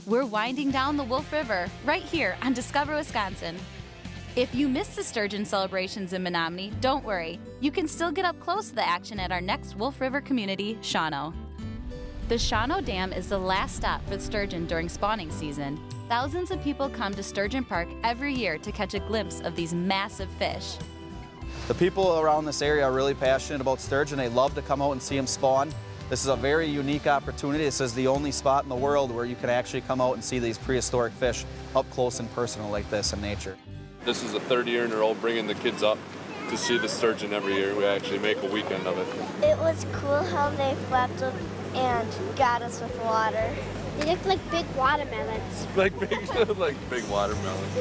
We're winding down the Wolf River right here on Discover Wisconsin. If you missed the sturgeon celebrations in Menominee, don't worry. You can still get up close to the action at our next Wolf River community, Shawano. The Shawano Dam is the last stop for the sturgeon during spawning season. Thousands of people come to Sturgeon Park every year to catch a glimpse of these massive fish. The people around this area are really passionate about sturgeon. They love to come out and see them spawn. This is a very unique opportunity. This is the only spot in the world where you can actually come out and see these prehistoric fish up close and personal like this in nature. This is the third year in a row bringing the kids up to see the sturgeon every year. We actually make a weekend of it. It was cool how they flapped up and got us with water. They looked like big watermelons. like big watermelons.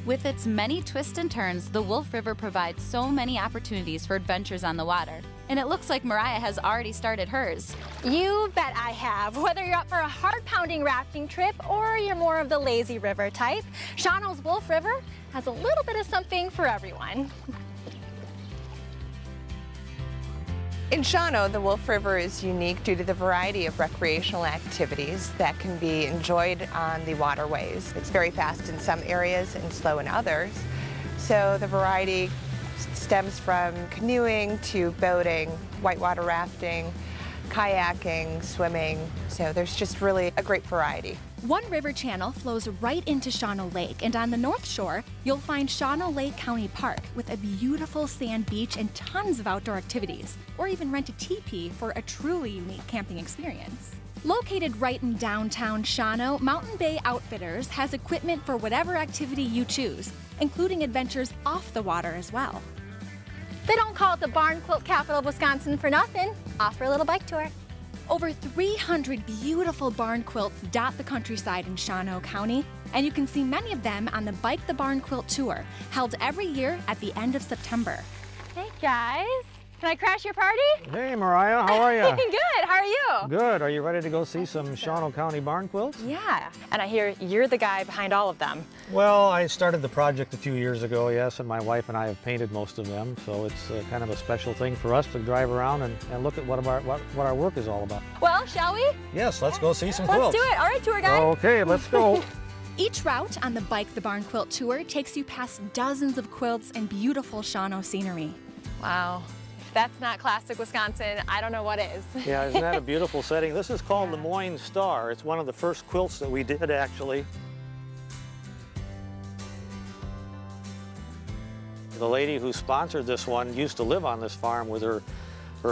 With its many twists and turns, the Wolf River provides so many opportunities for adventures on the water. And it looks like Mariah has already started hers. You bet I have. Whether you're up for a heart-pounding rafting trip or you're more of the lazy river type, Shawano's Wolf River has a little bit of something for everyone. In Shawano, the Wolf River is unique due to the variety of recreational activities that can be enjoyed on the waterways. It's very fast in some areas and slow in others. So the variety stems from canoeing to boating, whitewater rafting, kayaking, swimming. So there's just really a great variety. One river channel flows right into Shawano Lake, and on the north shore, you'll find Shawano Lake County Park with a beautiful sand beach and tons of outdoor activities, or even rent a teepee for a truly unique camping experience. Located right in downtown Shawano, Mountain Bay Outfitters has equipment for whatever activity you choose, including adventures off the water as well. They don't call it the barn quilt capital of Wisconsin for nothing. Off for a little bike tour. Over 300 beautiful barn quilts dot the countryside in Shawano County, and you can see many of them on the Bike the Barn Quilt Tour, held every year at the end of September. Hey guys, can I crash your party? Hey Mariah, how are you? Good, how are you? Good, are you ready to go see some Shawano County barn quilts? Yeah, and I hear you're the guy behind all of them. Well, I started the project a few years ago, yes, and my wife and I have painted most of them, so it's kind of a special thing for us to drive around and look at what our work is all about. Well, shall we? Yes, let's go see some Let's quilts. do it. All right, tour guide. Okay, let's go. Each route on the Bike the Barn Quilt Tour takes you past dozens of quilts and beautiful Shawano scenery. Wow. If that's not classic Wisconsin, I don't know what is. Yeah, isn't that a beautiful setting? This is called the Moyne Star. It's one of the first quilts that we did, actually. The lady who sponsored this one used to live on this farm with her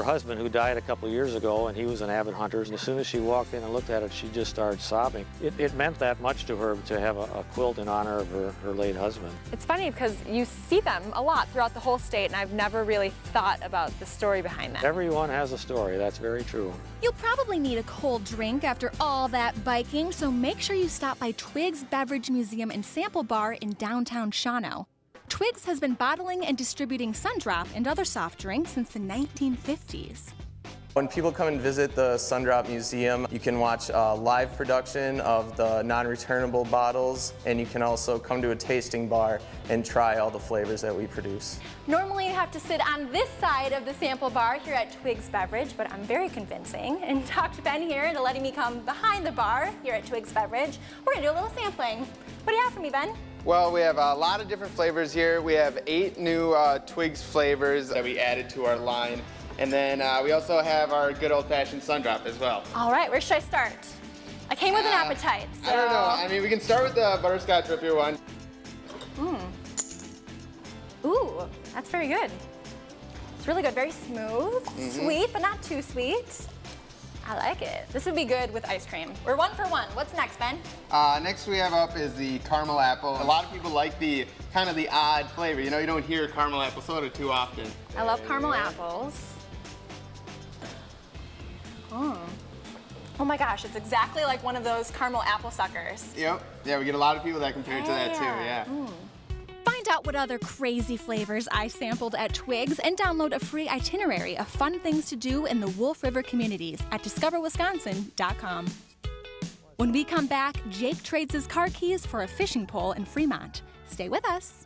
husband, who died a couple of years ago, and he was an avid hunter. And as soon as she walked in and looked at it, she just started sobbing. It meant that much to her to have a quilt in honor of her late husband. It's funny because you see them a lot throughout the whole state, and I've never really thought about the story behind them. Everyone has a story, that's very true. You'll probably need a cold drink after all that biking, so make sure you stop by Twig's Beverage Museum and Sample Bar in downtown Shawano. Twig's has been bottling and distributing Sundrop and other soft drinks since the 1950s. When people come and visit the Sundrop Museum, you can watch a live production of the non-returnable bottles, and you can also come to a tasting bar and try all the flavors that we produce. Normally you have to sit on this side of the sample bar here at Twig's Beverage, but I'm very convincing and talked to Ben here into letting me come behind the bar here at Twig's Beverage. We're gonna do a little sampling. What do you have for me, Ben? Well, we have a lot of different flavors here. We have 8 new Twigs flavors that we added to our line. And then we also have our good old-fashioned Sundrop as well. All right, where should I start? I came with an appetite, so... I don't know. I mean, we can start with the butterscotch root beer one. Ooh, that's very good. It's really good, very smooth, sweet, but not too sweet. I like it. This would be good with ice cream. We're 1 for 1. What's next, Ben? Next we have up is the caramel apple. A lot of people like the kind of the odd flavor. You know, you don't hear caramel apple soda too often. I love caramel apples. Oh my gosh, it's exactly like one of those caramel apple suckers. Yep. Yeah, we get a lot of people that compare it to that too, yeah. Find out what other crazy flavors I sampled at Twigs and download a free itinerary of fun things to do in the Wolf River communities at discoverwisconsin.com. When we come back, Jake trades his car keys for a fishing pole in Fremont. Stay with us.